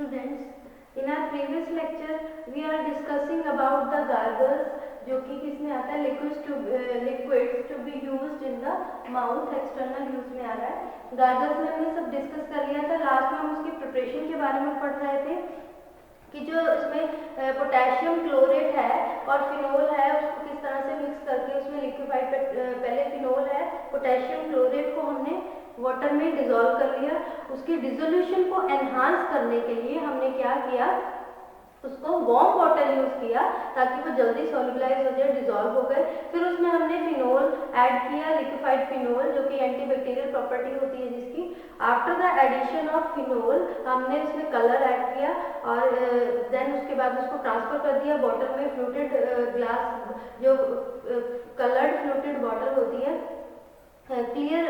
students, in our previous lecture we are discussing about the gargles जो कि किसमें आता है liquids to be used in the mouth, external use में आ रहा है। गार्गल्स में हमने सब डिस्कस कर लिया था। लास्ट में हम उसकी प्रिपरेशन के बारे में पढ़ रहे थे कि जो इसमें पोटेशियम क्लोरेट है और फिनोल है उसको किस तरह से मिक्स करके उसमें लिक्विफाइड, पहले फिनोल है, पोटेशियम क्लोरेट को हमने वाटर में डिजोल्व कर लिया। उसके डिसोल्यूशन को एनहांस करने के लिए हमने क्या किया, उसको वार्म वाटर यूज किया ताकि वो जल्दी सॉल्युबलाइज हो जाए, डिजोल्व हो गए। फिर उसमें हमने फिनोल ऐड किया, लिक्विफाइड फिनोल जो कि एंटीबैक्टीरियल प्रॉपर्टी होती है जिसकी। After the addition of phenol हमने उसमें कलर ऐड किया और देन उसके बाद उसको ट्रांसफर कर दिया बॉटल में। फ्लूटेड ग्लास जो कलर्ड फ्लूटेड बॉटल होती है, क्लियर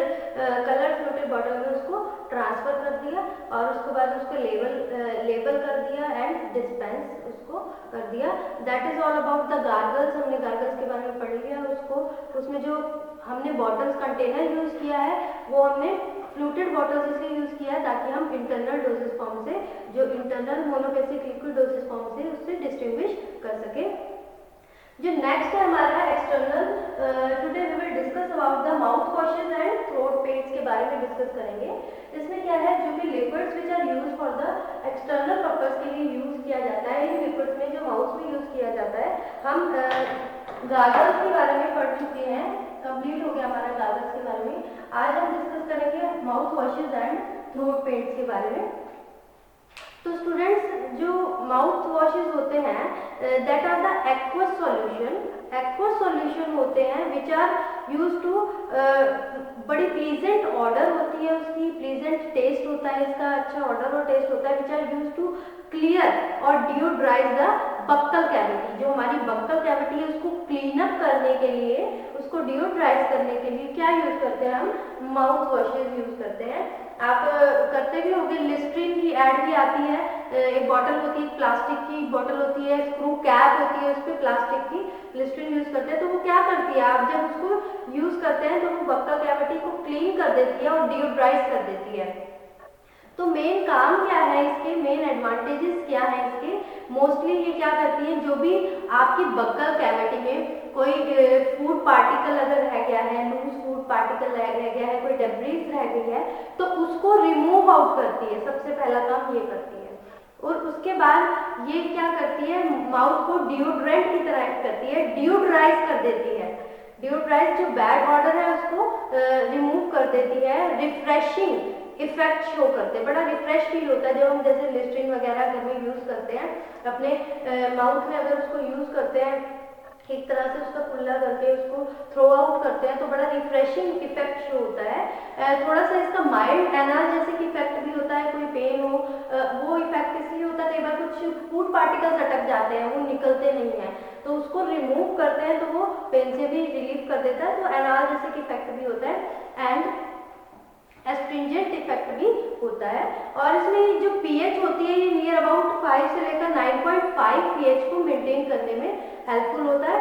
कलर फ्लूटेड बॉटल में उसको ट्रांसफर कर दिया और उसके बाद उसको लेबल कर दिया एंड डिस्पेंस उसको कर दिया। That is all about the gargles. हमने गार्गल्स के बारे में पढ़ लिया। उसको उसमें जो हमने बॉटल्स कंटेनर यूज किया है वो हमने फ्लूटेड बॉटल्स इसलिए यूज किया है ताकि हम इंटरनल डोसेज फॉर्म से, जो internal monobasic liquid dosage form से उससे डिस्टिंग्विश कर सके। जो नेक्स्ट है हमारा external, today we will discuss about the mouth washes and throat paints के बारे में डिस्कस करेंगे। इसमें क्या है, जो भी liquids which are use for the external purpose के लिए यूज किया जाता है, इन लिक्विड्स में जो माउथ में यूज किया जाता है। हम गार्गल्स के बारे में पढ़ चुके हैं, कंप्लीट हो गया हमारा गार्गल्स के बारे में। आज हम डिस्कस करेंगे mouth washes and throat paints के बारे में। तो स्टूडेंट्स, जो माउथ वॉशेस होते हैं that are the aqueous solution होते हैं विच आर यूज टू, बड़ी प्लीजेंट ऑर्डर होती है उसकी, प्लीजेंट टेस्ट होता है इसका, अच्छा ऑर्डर और टेस्ट होता है, which are use to clear और डिओड्राइज द बक्कल कैविटी। जो हमारी बक्कल कैविटी है उसको क्लीन अप करने के लिए, उसको डिओड्राइज करने के लिए क्या यूज करते हैं हम, माउथ वॉशेस यूज करते हैं। आप करते भी होंगे, लिस्ट्रीन की ऐड भी आती है, एक बॉटल होती है, प्लास्टिक की बॉटल होती है, स्क्रू कैप होती है उस पर प्लास्टिक की, लिस्ट्रीन यूज करते हैं। तो वो क्या करती है, आप जब उसको यूज करते हैं तो वो बक्कल कैविटी को क्लीन कर देती है और डिओड्राइज कर देती है। तो मेन काम क्या है इसके, मेन एडवांटेजेस क्या है इसके, मोस्टली ये क्या करती है, जो भी आपकी बक्कल कैविटी में कोई फूड पार्टिकल अगर रह गया है, लूज फूड पार्टिकल रह गया है, कोई डेब्रीज रह गई है, तो उसको रिमूव आउट करती है, सबसे पहला काम ये करती है। और उसके बाद ये क्या करती है, माउथ को डिओड्रेंट की तरह एक्ट करती है, डिओड्राइज कर देती है। डिओड्राइज जो बैड ऑर्डर है उसको रिमूव कर देती है। रिफ्रेशिंग इफेक्ट शो करते हैं, बड़ा रिफ्रेश फील होता है जब हम जैसे लिस्ट्रीन वगैरह घर में यूज करते हैं, अपने माउथ में अगर उसको यूज करते हैं, एक तरह से उसका कुल्ला करके उसको थ्रो आउट करते हैं तो बड़ा रिफ्रेशिंग इफेक्ट शो होता है। थोड़ा सा इसका माइल्ड एनाल्जेसिक इफेक्ट भी होता है, कोई पेन हो वो इफेक्ट इसलिए होता है, कई बार कुछ फूड पार्टिकल्स अटक जाते हैं, वो निकलते नहीं हैं, तो उसको रिमूव करते हैं तो वो पेन से भी रिलीव कर देता है, तो एनाल्जेसिक इफेक्ट भी होता है एंड एस्ट्रिंजेंट इफेक्ट भी होता है। और इसमें जो पीएच होती है ये नियर अबाउट 5 से लेकर 9.5 पीएच को मेंटेन करने में हेल्पफुल होता है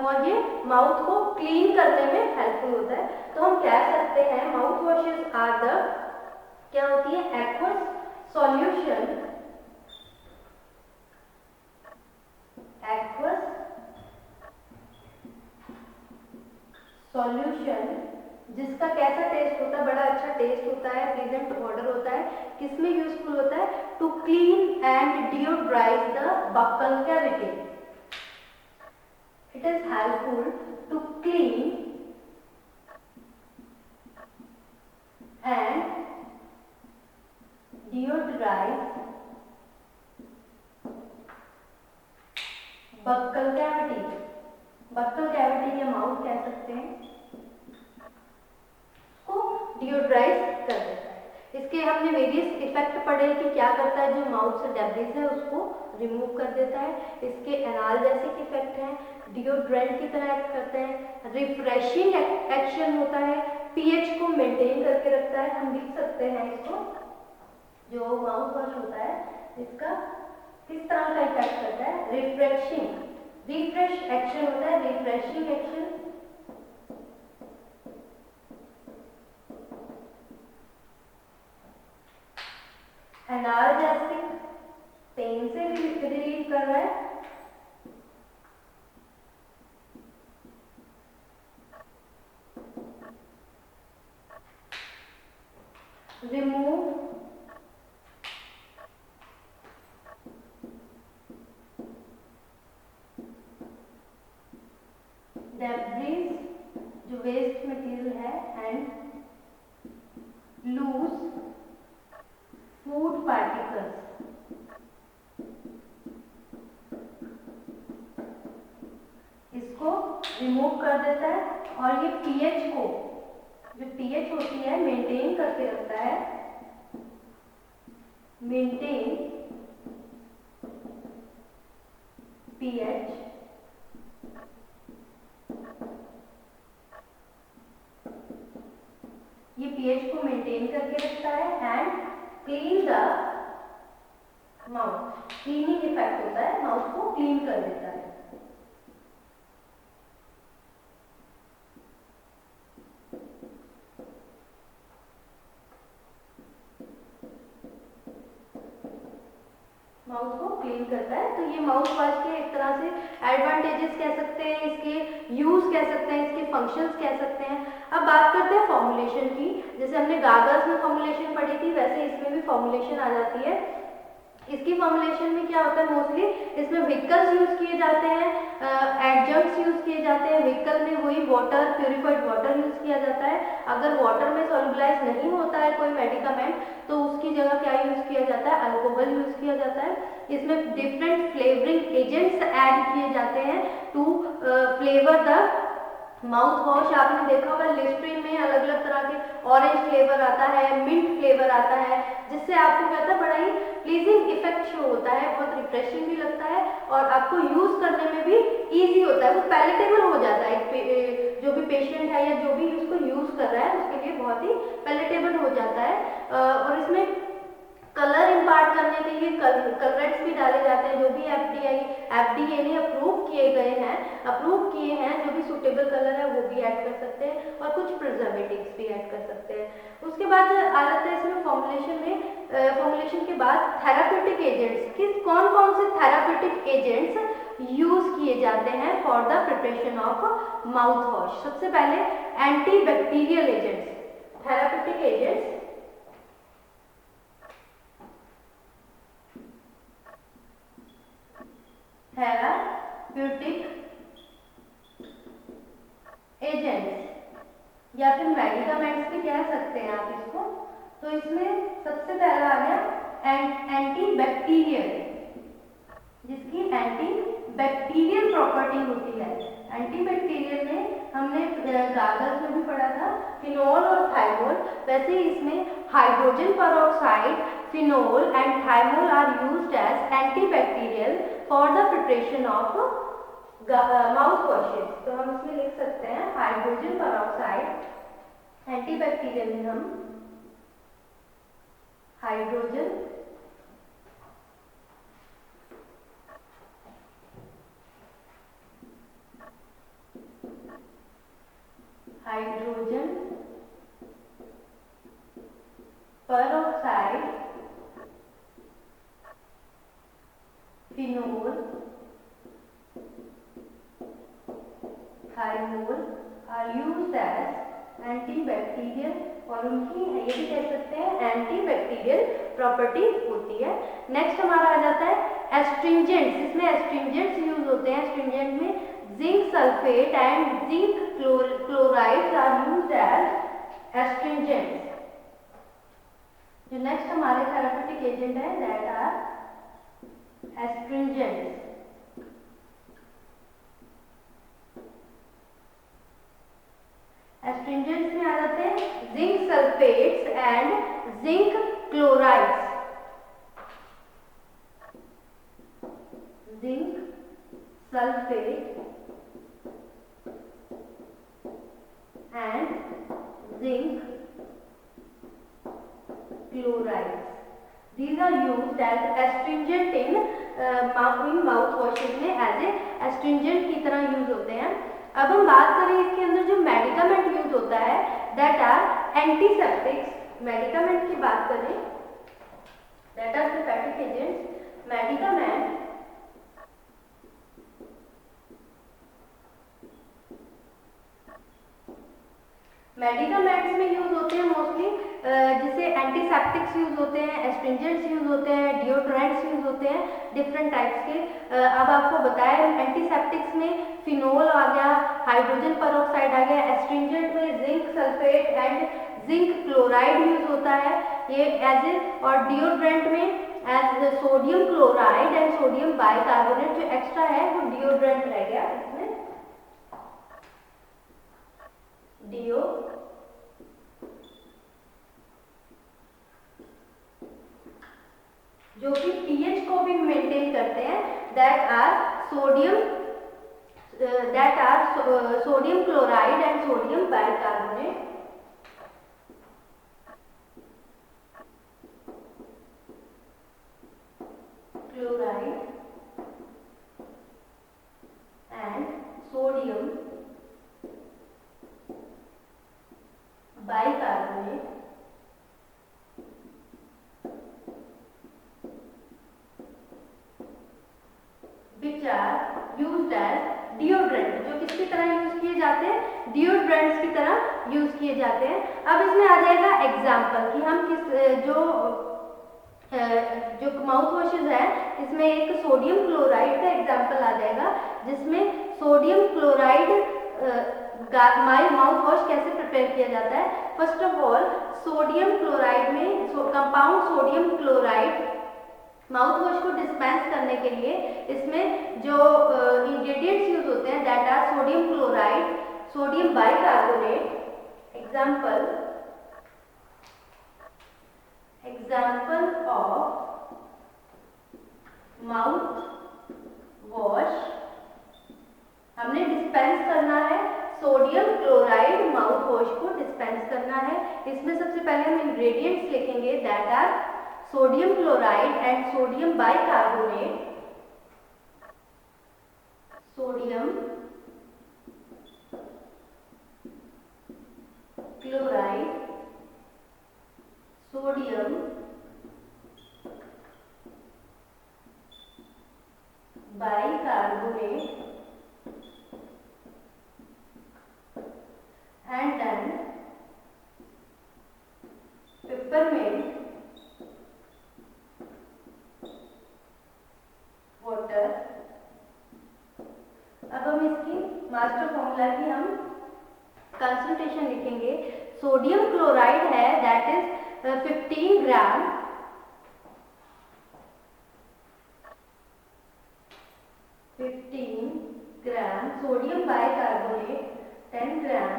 और ये माउथ को क्लीन करने में हेल्पफुल होता है। तो हम कह सकते हैं माउथ वॉशेस आर द, क्या होती है, एक्वस सॉल्यूशन, जिसका कैसा टेस्ट होता है, बड़ा अच्छा टेस्ट होता है, प्लीजेंट ऑर्डर होता है, किसमें यूजफुल होता है, to clean and deodorise the buccal cavity. It is helpful to clean and deodorise buccal cavity. Buccal cavity या माउथ कह सकते हैं, डिओड्राइज कर देता है। इसके हमने वेरियस इफेक्ट पढ़े कि क्या करता है, जो माउथ से डेब्रिस है उसको रिमूव कर देता है। इसके एनाल्जेसिक इफेक्ट हैं, डिओड्रेंट की तरह एक्ट करते हैं, रिफ्रेशिंग एक्शन होता है, पीएच को मेंटेन करके रखता है। हम लिख सकते हैं इसको, जो माउथ वॉश होता है इसका किस तरह का इफेक्ट करता है, रिफ्रेश एक्शन होता है, रिफ्रेशिंग एक्शन, एनाल्जेसिक पेन से रिलीव कर रहा है। रिमूव डेब्रिस जो वेस्ट मटेरियल है एंड लूज फूड पार्टिकल्स। इसको रिमूव कर देता है और ये पीएच को, जो पीएच होती है, मेंटेन करके रखता है। मेंटेन पीएच ये पीएच को मेंटेन करके रखता है and clean the mouth. Cleaning effect होता है, माउथ को क्लीन कर देता है। माउथ को क्लीन करता है। तो ये माउथ वॉश के एक तरह से एडवांटेजेस कह सकते हैं, इसके यूज कह सकते हैं, इसके फंक्शंस कह सकते हैं। अब बात करते हैं फॉर्मुलेशन की। जैसे हमने गागल्स में फॉर्मुलेशन पढ़ी थी, वैसे इसमें भी फॉर्मुलेशन आ जाती है। इसकी फॉर्मुलेशन में क्या होता है, मोस्टली इसमें व्हीकल्स यूज किए जाते हैं, एडजंक्ट्स यूज किए जाते हैं। व्हीकल में वही वाटर, प्यूरिफाइड वाटर यूज किया जाता है। अगर वाटर में सॉल्युबलाइज नहीं होता है कोई मेडिकामेंट तो उसकी जगह क्या यूज किया जाता है, अल्कोहल यूज किया जाता है। इसमें डिफरेंट फ्लेवरिंग एजेंट्स ऐड किए जाते हैं to flavour the mouth wash. आपने देखा होगा लिस्ट्रीन में अलग अलग तरह के ऑरेंज फ्लेवर आता है, मिंट फ्लेवर आता है, जिससे आपको क्या होता है, बड़ा ही प्लीजिंग इफेक्ट शो होता है, बहुत रिफ्रेशिंग भी लगता है और आपको यूज करने में भी इजी होता है, वो पैलेटेबल हो जाता है। जो भी पेशेंट है या जो भी उसको यूज कर रहा है उसके लिए बहुत ही पैलेटेबल हो जाता है। और इसमें कलर इम्पार्ट करने के लिए कलरेट्स भी डाले जाते हैं, जो भी एफडीए ने अप्रूव किए गए हैं, अप्रूव किए हैं, जो भी सुटेबल कलर है वो भी ऐड कर सकते हैं और कुछ प्रिजर्वेटिव्स भी ऐड कर सकते हैं। उसके बाद आ जाता है इसमें फॉर्मुलेशन में, फॉर्मुलेशन के बाद थेराप्यूटिक एजेंट्स, किस कौन कौन से थेराप्यूटिक एजेंट्स यूज किए जाते हैं for the preparation of mouth wash. सबसे पहले antibacterial agents, therapeutic agents therapeutic agents या फिर मेडिकामेंट्स भी कह सकते हैं आप इसको। तो इसमें सबसे पहला आ गया एंटीबैक्टीरियल, जिसकी एंटीबैक्टीरियल प्रॉपर्टी होती है। एंटीबैक्टीरियल में हमने गागल्स में भी पढ़ा था फिनोल और थाइमोल, वैसे इसमें hydrogen peroxide, phenol and thymol are used as antibacterial for the preparation of mouth washes. तो हम इसमें लिख सकते हैं हाइड्रोजन पेरोक्साइड, एंटीबैक्टीरियल में हम hydrogen peroxide, phenol, thymol are used as antibacterial और उनकी ये भी कह सकते हैं एंटीबैक्टीरियल प्रॉपर्टी होती है। नेक्स्ट हमारा आ जाता है एस्ट्रिंजेंट्स। इसमें एस्ट्रिंजेंट्स यूज होते हैं। एस्ट्रिंजेंट में zinc sulphate and zinc chloride are used as astringents. जो नेक्स्ट हमारे थेराप्यूटिक एजेंट है दैट आर एस्ट्रिंजेंट्स। एस्ट्रिंजेंट्स में आ जाते हैं zinc sulphates and zinc chlorides. Zinc sulphate and zinc chlorides, these are used as astringent in mouth washes में as a astringent की तरह यूज होते हैं। अब हम बात करें इसके अंदर जो मेडिकामेंट यूज होता है दैट आर एंटीसेप्टिक्स। मेडिकामेंट की बात करें that are synthetic agents medicament medicaments में यूज होते हैं मोस्टली, जैसे एंटीसेप्टिक्स यूज होते हैं, एस्ट्रिंजेंट्स यूज होते हैं, डिओड्रेंट्स यूज होते हैं डिफरेंट टाइप्स के। अब आपको बताया एंटीसेप्टिक्स में फिनोल आ गया, हाइड्रोजन पेरोक्साइड आ गया, एस्ट्रिंजेंट में zinc sulphate and zinc chloride use होता है ये एज ए, और डिओड्रेंट में as sodium chloride and sodium bicarbonate. जो एक्स्ट्रा है वो डिओड्रेंट रह गया इसमें, डिओ जो कि पीएच को भी मेंटेन करते हैं, that are sodium chloride and sodium bicarbonate. Chloride and sodium bicarbonate which are used as deodorant, जो किसकी तरह यूज किए जाते हैं, डिओड्रेंट्स की तरह यूज किए जाते हैं। अब इसमें आ जाएगा एग्जाम्पल कि हम किस जो माउथ वॉशेज है इसमें एक सोडियम क्लोराइड का एग्जाम्पल आ जाएगा, जिसमें सोडियम क्लोराइड माउथ वॉश कैसे प्रिपेयर किया जाता है। First of all sodium chloride में compound sodium chloride mouth wash को डिस्पेंस करने के लिए इसमें जो इंग्रेडिएंट्स यूज होते हैं that are sodium chloride, sodium bicarbonate. Example of mouth wash, हमने डिस्पेंस करना है सोडियम क्लोराइड माउथ वॉश को डिस्पेंस करना है। इसमें सबसे पहले हम इंग्रेडिएंट्स लिखेंगे that are sodium chloride and sodium bicarbonate. Sodium chloride, sodium bicarbonate and then peppermint water। अब हम इसकी मास्टर फॉर्मूला की हम कंसंट्रेशन लिखेंगे। सोडियम क्लोराइड है that is 15 gram, 15 gram, sodium bicarbonate 10 gram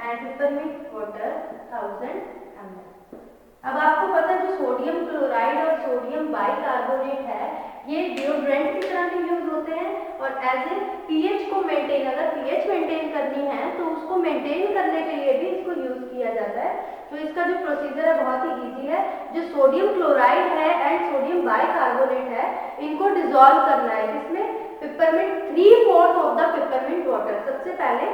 and peppermint water 1000 ml। अब आपको पता है जो सोडियम क्लोराइड और सोडियम बाइकार्बोनेट है ये डिओड्रेंट की तरह भी यूज होते हैं और एज ए पीएच को मेंटेन, अगर पीएच मेंटेन करनी है तो उसको मेंटेन करने के लिए भी इसको यूज किया जाता है। तो इसका जो प्रोसीजर है बहुत ही इजी है। जो सोडियम क्लोराइड है एंड सोडियम बाइकार्बोनेट है इनको डिसॉल्व करना है, जिसमें peppermint 3/4 of the peppermint water, सबसे पहले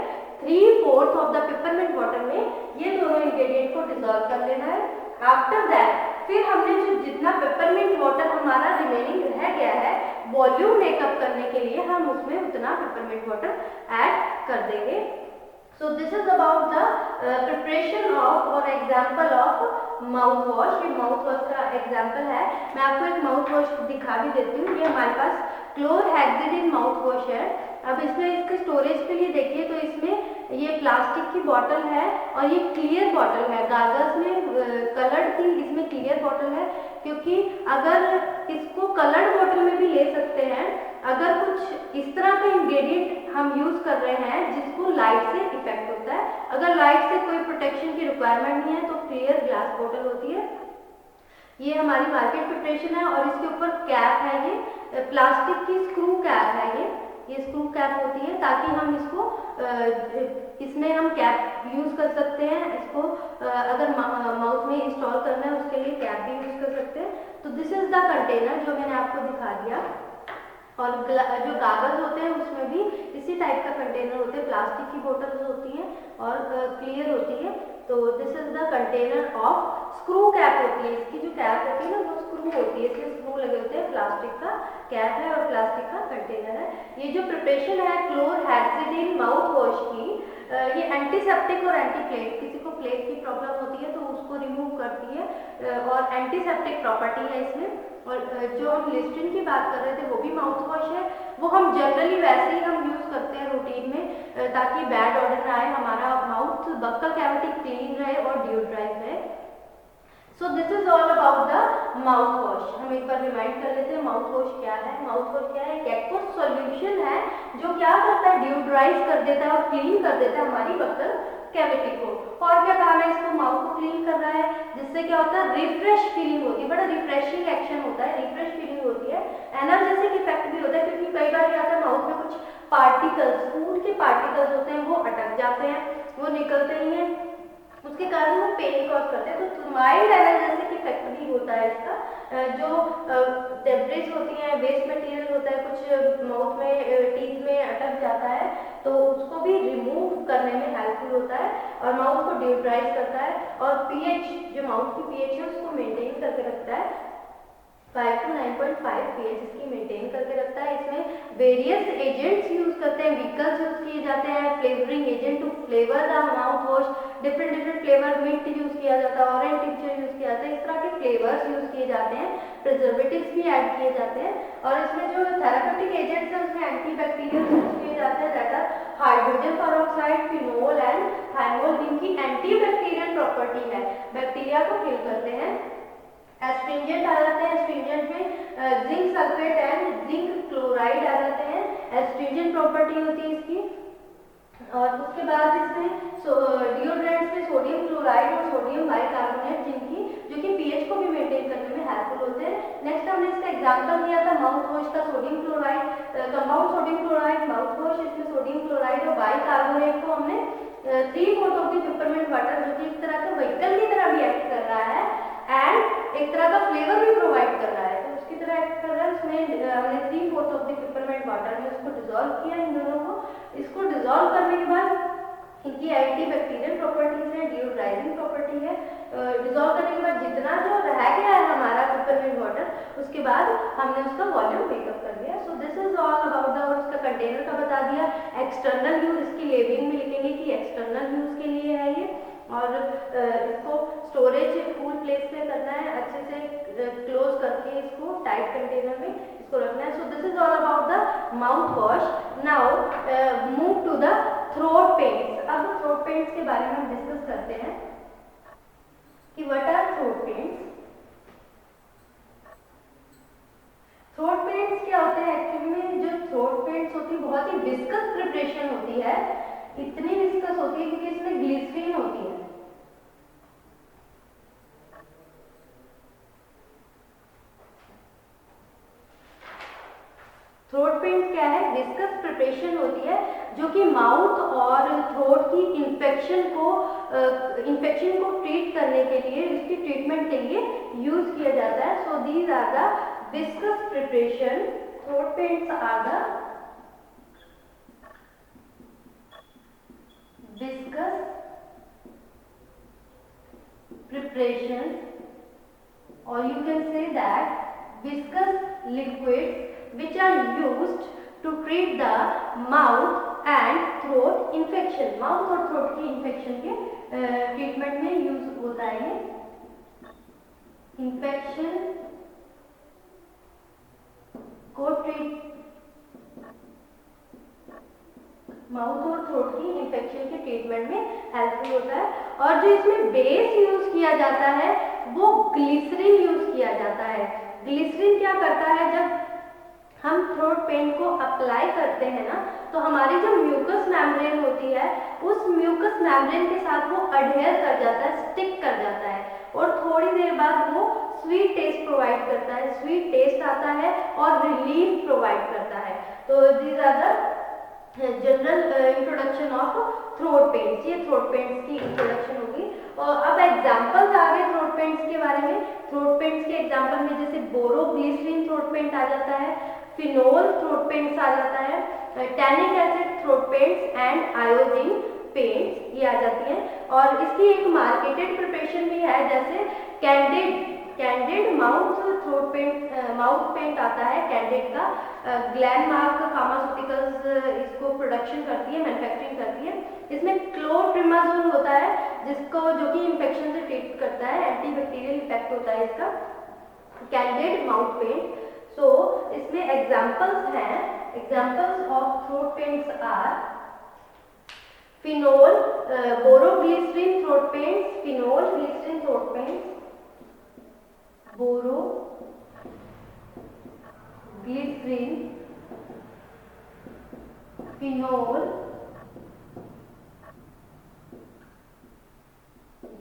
3/4 ऑफ द पेपरमिंट वाटर में ये दोनों इंग्रेडिएंट को डिसॉल्व कर लेना है। आफ्टर दैट फिर हमने जो जितना पेपरमिंट वाटर हमारा रिमेनिंग रह गया है वॉल्यूम मेकअप करने के लिए हम उसमें उतना पेपरमिंट वाटर ऐड कर देंगे। So this is about the preparation of or example of mouth wash. ये माउथ वॉश का एग्जाम्पल है। मैं आपको एक माउथ वॉश दिखा भी देती हूँ। ये हमारे पास क्लोरहेक्सिडिन माउथ वॉश है। अब इसमें इसके स्टोरेज के लिए देखिए तो इसमें ये प्लास्टिक की बॉटल है और ये क्लियर बॉटल है। गागर्स में कलर्ड थी, इसमें क्लियर बॉटल है, क्योंकि अगर इसको कलर्ड बॉटल में भी ले सकते हैं अगर कुछ इस तरह का इंग्रेडिएंट हम यूज कर रहे हैं जिसको लाइट से इफेक्ट होता है। अगर लाइट से कोई प्रोटेक्शन की रिक्वायरमेंट नहीं है तो क्लियर ग्लास बॉटल होती है। ये हमारी मार्केट प्रिपरेशन है और इसके ऊपर कैप है, ये प्लास्टिक की स्क्रू कैप है, ये स्क्रू कैप होती है ताकि हम इसको इसमें हम कैप यूज कर सकते हैं। इसको अगर माउथ में इंस्टॉल करना है उसके लिए कैप भी यूज कर सकते हैं। तो दिस इज द कंटेनर जो मैंने आपको दिखा दिया। और जो गागल्स होते हैं उसमें भी इसी टाइप का कंटेनर होते हैं, प्लास्टिक की बोतल्स होती हैं और क्लियर होती है। तो this is the container of screw cap होती है, इसकी जो कैप होती है ना वो स्क्रू होती है, इसमें स्क्रू लगे होते हैं, प्लास्टिक का कैप है और प्लास्टिक का कंटेनर है। ये जो प्रिपरेशन है क्लोरहेक्सिडिन माउथ वॉश की, ये एंटीसेप्टिक और एंटी प्लेक, किसी को प्लेक की प्रॉब्लम होती है तो उसको रिमूव करती है और एंटीसेप्टिक प्रॉपर्टी है इसमें। और जो हम लिस्ट्रीन की बात कर रहे थे वो भी माउथ वॉश है, वो हम जनरली वैसे ही हम यूज़ करते हैं रूटीन में ताकि बैड ऑर्डर ना आए, हमारा माउथ बक्कल कैविटी क्लीन रहे और डिओड्राइज रहे। सो this is all about the mouth wash. हम एक बार रिमाइंड कर लेते हैं माउथ वॉश क्या है। माउथ वॉश क्या है? एक एक्वस सॉल्यूशन है जो क्या करता है, डिओड्राइज कर देता है और क्लीन कर देता है हमारी बक्कल कैविटी को। और क्या काम है इसको, माउथ को क्लीन कर रहा है, जिससे क्या होता है, रिफ्रेश फीलिंग होती है, बड़ा रिफ्रेशिंग एक्शन होता है, रिफ्रेश फीलिंग होती है, एनर्जेटिक इफेक्ट भी होता है, क्योंकि कई बार क्या होता है माउथ में कुछ पार्टिकल्स, फूड के पार्टिकल्स होते हैं वो अटक जाते हैं, वो निकलते ही हैं, उसके कारण वो पेन कॉज करते हैं। तो माइल्ड एनर्जेटिक इफेक्ट भी होता है इसका। जो डेब्रिस होती है, वेस्ट मटेरियल होता है, कुछ माउथ में टीथ में अटक जाता है तो उसको भी रिमूव करने में हेल्पफुल होता है और माउथ को डिओड्राइज करता है और पीएच, जो माउथ की पीएच है उसको मेंटेन करके रखता है, 5 to 9.5 pH इसकी मेंटेन करके रखता है। इसमें वेरियस एजेंट्स यूज करते हैं, व्हीकल्स यूज किए जाते हैं, flavouring agent to flavour the mouth wash, different flavour, mint use किया जाता है, ऑरेंज टिंचर यूज किया जाता है, इस तरह के फ्लेवर्स यूज किए जाते हैं, प्रिजर्वेटिव्स भी ऐड किए जाते हैं। और इसमें जो थेरापेटिक एजेंट्स हैं उसमें एंटीबैक्टीरियल यूज किए जाते हैं, that are hydrogen peroxide, phenol and thymol, जिनकी एंटीबैक्टीरियल प्रॉपर्टी है, बैक्टीरिया को किल करते हैं। एस्ट्रिंजेंट आ जाते हैं, एस्ट्रिंजेंट में zinc sulphate and zinc chloride आ जाते हैं, एस्ट्रिंजेंट प्रॉपर्टी होती है इसकी। और उसके बाद इसमें डिओड्रेंट्स में सोडियम क्लोराइड और सोडियम बाइकार्बोनेट, जिनकी जो कि पीएच को भी मेंटेन करने में हेल्पफुल होते हैं। नेक्स्ट हमने इसका एग्जांपल दिया था माउथ वॉश का, sodium chloride, compound sodium chloride mouth wash, इसमें सोडियम क्लोराइड और बाइकार्बोनेट को हमने 3/4 ऑफ द पेपरमिंट वाटर, जो कि एक तरह का व्हीकल की तरह भी एक्ट कर रहा है एंड एक तरह का फ्लेवर भी प्रोवाइड कर रहा है, तो उसकी तरह एक्ट कर रहा है। उसमें हमने 3/4 ऑफ द पेपरमिंट वाटर में उसको डिजोल्व किया इन दोनों को। इसको डिजोल्व करने के बाद इनकी एंटीबैक्टीरियल प्रॉपर्टीज है, डिओड्राइजिंग प्रॉपर्टी है। डिजोल्व करने के बाद जितना जो रह गया है हमारा पेपरमिंट वाटर, उसके बाद हमने उसका वॉल्यूम मेकअप कर दिया। सो this is all about the, और उसका कंटेनर का बता दिया। एक्सटर्नल यूज, इसकी लेबलिंग में लिखेंगे कि एक्सटर्नल यूज के लिए है ये, और इसको स्टोरेज कूल प्लेस पे करना है, अच्छे से क्लोज करके इसको टाइट कंटेनर में इसको रखना है। So this is all about the mouth wash. Now move to the throat paints. अब थ्रोट पेंट्स के बारे में हम डिस्कस करते हैं कि what are throat paints. Throat paints क्या होते हैं? एक्चुअली में जो थ्रोट पेंट्स होती है बहुत ही विस्कस प्रिपरेशन होती है, इतनी विस्कस होती है क्योंकि इसमें ग्लिसरीन होती है। थ्रोट पेंट क्या है? विस्कस प्रिपरेशन होती है जो कि माउथ और थ्रोट की इन्फेक्शन को ट्रीट करने के लिए, इसकी ट्रीटमेंट के लिए यूज किया जाता है। So these are the viscous preparation, throat paints are the viscous preparation, or you can say that viscous liquids which are used to treat the mouth and throat infection, mouth और throat की infection के treatment में use होता है ये। infection को treat, mouth और throat की इन्फेक्शन के ट्रीटमेंट में हेल्पफुल होता है। और जो इसमें बेस यूज किया जाता है वो ग्लिसरीन यूज किया जाता है। ग्लिसरीन क्या करता है, जब हम थ्रोट पेंट को अप्लाई करते हैं ना, तो हमारी जो म्यूकस मेम्ब्रेन होती है उस म्यूकस मेम्ब्रेन के साथ वो अडहेयर कर जाता है, स्टिक कर जाता है, और थोड़ी देर बाद वो स्वीट टेस्ट प्रोवाइड करता है, स्वीट टेस्ट आता है और रिलीफ प्रोवाइड करता है। तो these are the general introduction of throat paints. ये थ्रोट पेंट्स की इंट्रोडक्शन होगी। और अब एग्जांपल्स आ गए थ्रोट पेंट्स के बारे में। थ्रोट पेंट्स के एग्जांपल में जैसे बोरोग्लिसरीन थ्रोट पेंट आ जाता है, फिनोल थ्रोट पेंट्स आ जाता है, tannic acid throat paints and iodine paints ये आ जाती हैं। और इसकी एक मार्केटेड प्रिपरेशन भी है, जैसे candid mouth throat paint, mouth paint आता है कैंडिड का। ग्लैनमार्क फार्मास्यूटिकल्स इसको प्रोडक्शन करती है, मैन्युफैक्चरिंग करती है। इसमें क्लोट्रिमाजोल होता है जिसको, जो कि इन्फेक्शन से ट्रीट करता है, एंटीबैक्टीरियल इफेक्ट होता है इसका, कैंडिड माउथ पेंट। सो इसमें एग्जाम्पल्स हैं, examples of throat paints are phenol, boroglycerin throat paints, phenol glycerin throat paints, boro glycerin, phenol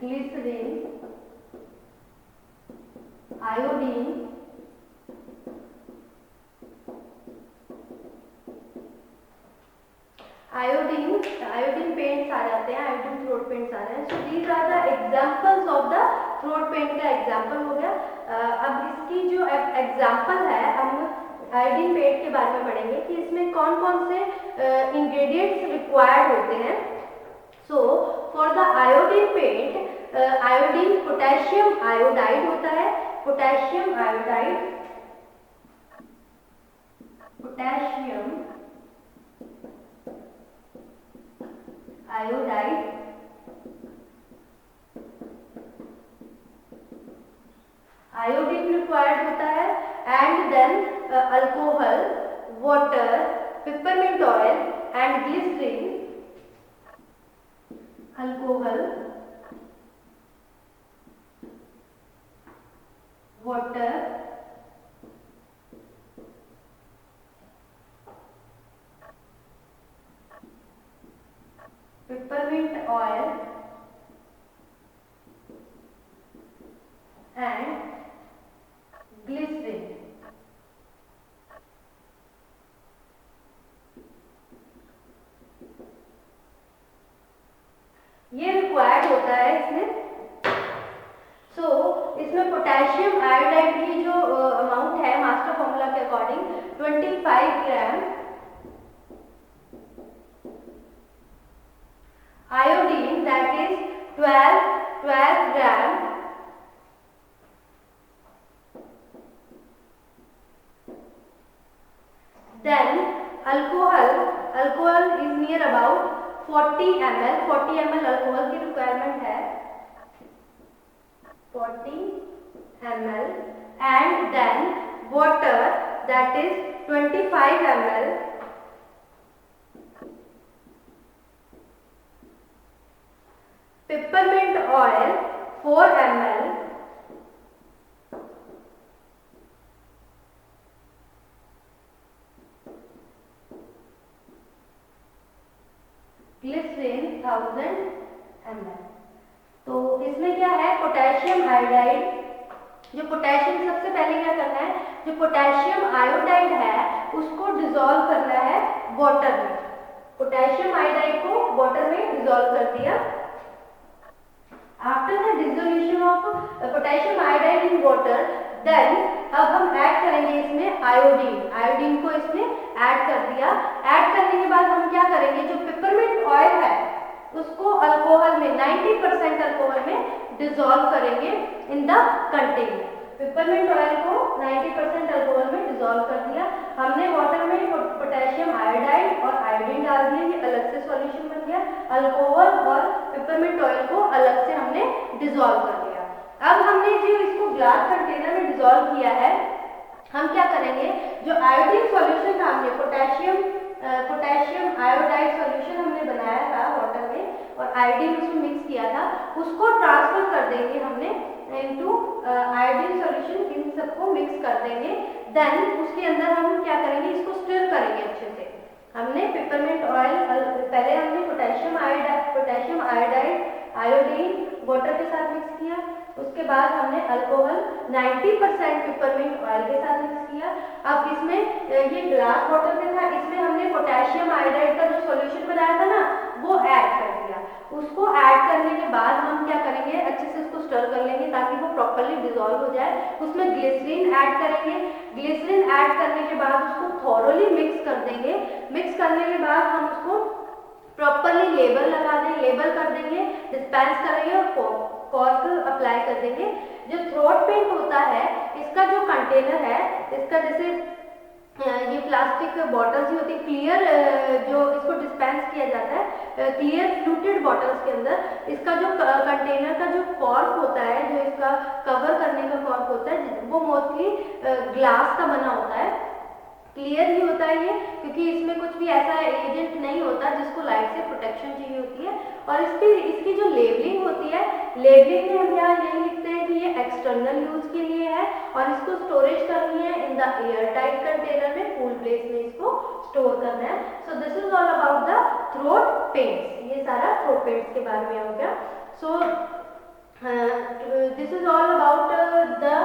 glycerin, iodine, iodine paints आ जाते हैं, आयोडीन थ्रोट पेंट्स आ रहे हैं। So these are the examples of the throat paint का example हो गया। अब इसकी जो एग्जांपल है, हम आयोडीन पेंट के बारे में पढ़ेंगे कि इसमें कौन कौन से इंग्रेडिएंट्स रिक्वायर्ड होते हैं। So for the iodine paint, iodine potassium iodide होता है, potassium iodide, potassium iodide, iodine required होता है, and then alcohol, water, peppermint oil and glycerine, alcohol, water, peppermint oil and glycerine. ये रिक्वायर्ड होता है इसमें। सो इसमें पोटेशियम आयोडाइड की जो अमाउंट है मास्टर फॉर्मूला के according 25 gram, iodine that is 12 gram, then alcohol is near about 40 ml, 40 ml alcohol की रिक्वायरमेंट है, 40 ml, and then water that is 25 ml, peppermint oil 4 ml, glycerine 1000 ml। तो इसमें क्या है, पोटेशियम आयोडाइड, जो potassium, सबसे पहले क्या करना है, जो पोटेशियम आयोडाइड है उसको डिसॉल्व करना है वाटर में। पोटेशियम आयोडाइड को वाटर में डिसॉल्व कर दिया। After the dissolution of potassium iodide in water, then अब हम ऐड करेंगे इसमें आयोडीन, आयोडीन को इसमें ऐड कर दिया। ऐड करने के बाद हम क्या करेंगे, जो पिपरमिंट ऑयल है उसको अल्कोहल में 90% अल्कोहल में डिसॉल्व करेंगे in the container. Peppermint oil को 90% अल्कोहल में डिसॉल्व कर दिया हमने। वाटर में पोटेशियम आयोडाइड और आयोडीन डाल दिया, ये अलग से सॉल्यूशन बन गया। अल्कोहल और पिपरमिंट ऑयल को अलग से हमने डिसॉल्व कर दिया। अब हमने जो इसको ग्लास कंटेनर में डिसॉल्व किया है, हम क्या करेंगे, जो आयोडीन सॉल्यूशन था हमने, पोटेशियम आयोडाइड सॉल्यूशन हमने बनाया था वाटर में और आयोडीन उसमें मिक्स किया था, उसको ट्रांसफर कर देंगे हमने इनटू आयोडीन सॉल्यूशन, इन सबको मिक्स कर देंगे। देन उसके अंदर हम क्या करेंगे, इसको स्टिर करेंगे अच्छे से। हमने पिपरमिंट ऑयल, पहले हमने पोटेशियम आयोडाइड आयोडीन वाटर के साथ मिक्स किया, उसके बाद हमने अल्कोहल 90% पिपरमिंट ऑयल के साथ मिक्स किया। अब इसमें ये ग्लास वाटर में था, इसमें हमने पोटेशियम आयोडाइड का जो सॉल्यूशन बनाया था ना वो ऐड कर दिया। उसको ऐड करने के बाद हम क्या करेंगे, अच्छे से उसको स्टर कर लेंगे ताकि वो प्रॉपर्ली डिसॉल्व हो जाए। उसमें ग्लिसरीन ऐड करेंगे, ग्लिसरीन ऐड करने के बाद उसको थॉरोली मिक्स कर देंगे। मिक्स करने के बाद हम उसको प्रॉपरली लेबल लगा दें, लेबल कर देंगे, डिस्पेंस करेंगे और कॉर्क अप्लाई कर देंगे। जो थ्रोट पेंट होता है, इसका जो कंटेनर है, इसका जैसे ये प्लास्टिक बॉटल्स ही होती है, क्लियर जो इसको डिस्पेंस किया जाता है क्लियर फ्लूटेड बॉटल्स के अंदर, इसका जो कंटेनर का जो कॉर्क होता है, जो इसका कवर करने का कॉर्क होता है, वो मोस्टली ग्लास का बना होता है, क्लियर ही होता है ये, क्योंकि इसमें कुछ भी ऐसा एजेंट नहीं होता जिसको लाइट से प्रोटेक्शन चाहिए होती है। और इसकी जो लेबलिंग होती है, लेबलिंग में हम यहाँ यही लिखते हैं कि ये एक्सटर्नल यूज के लिए है और इसको स्टोरेज करनी है in the air tight container में, कूल प्लेस में इसको स्टोर करना है। So this is all about the throat paints. ये सारा थ्रोट पेंट्स के बारे में हो गया। सो this is all about the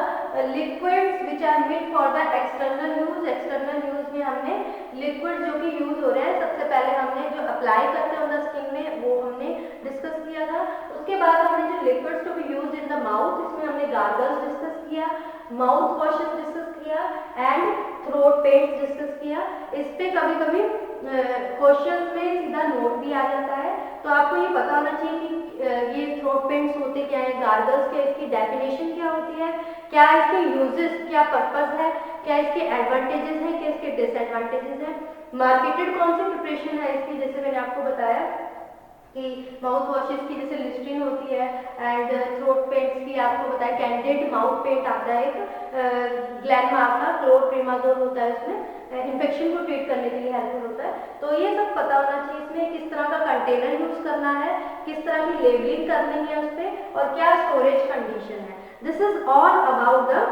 liquids which are made for the external use। external use में हमने liquid जो कि यूज हो रहे हैं, सबसे पहले हमने जो अप्लाई करते हैं ऑन स्किन में वो हमने डिस्कस किया था। उसके बाद हमने जो liquids to be use in the mouth, इसमें हमने गार्गल्स डिस्कस किया, माउथ वॉशेस डिस्कस किया एंड थ्रोट पेंट्स डिस्कस किया। इस पे कभी कभी क्वेश्चन में सीधा नोट भी आ जाता है, तो आपको ये पता होना चाहिए कि ये थ्रोट पेंट्स होते क्या है, गार्गल्स क्या, इसकी डेफिनेशन क्या होती है, क्या इसके यूजेस, क्या पर्पस है, क्या इसके एडवांटेजेस हैं, क्या इसके डिसएडवांटेजेस हैं, मार्केटेड कौन सी प्रिपरेशन है इसकी, जैसे मैंने आपको बताया कि माउथ वॉशेस की जैसे लिस्ट्रीन होती है एंड थ्रोट पेंट्स की आपको बताया कैंडिडेट माउथ पेंट आता है, एक ग्लैनमार्क का क्लोट्रिमाजोल होता है, इसमें इन्फेक्शन को ट्रीट करने के लिए हेल्पफुल होता है। तो ये सब पता होना चाहिए, इसमें किस तरह का कंटेनर यूज करना है, किस तरह की लेबलिंग करनी है उस पर और क्या स्टोरेज कंडीशन है। This is all about the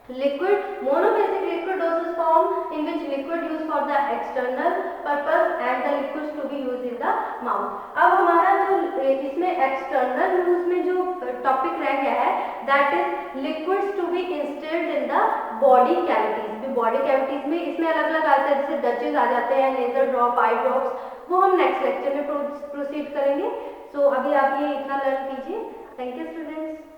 liquid monobasic liquid dosage form in which liquid used for the external purpose and the liquids to be used in the mouth। अब हमारा जो इसमें एक्सटर्नल यूज में जो topic रह गया है that is liquids to be instilled in the body cavities. Body cavities में इसमें अलग अलग आते हैं, जैसे डचेज आ जाते हैं, लेजर ड्रॉप, आई ड्रॉप्स, वो हम नेक्स्ट लेक्चर में प्रोसीड करेंगे। सो अभी आप ये इतना लर्न कीजिए। Thank you students.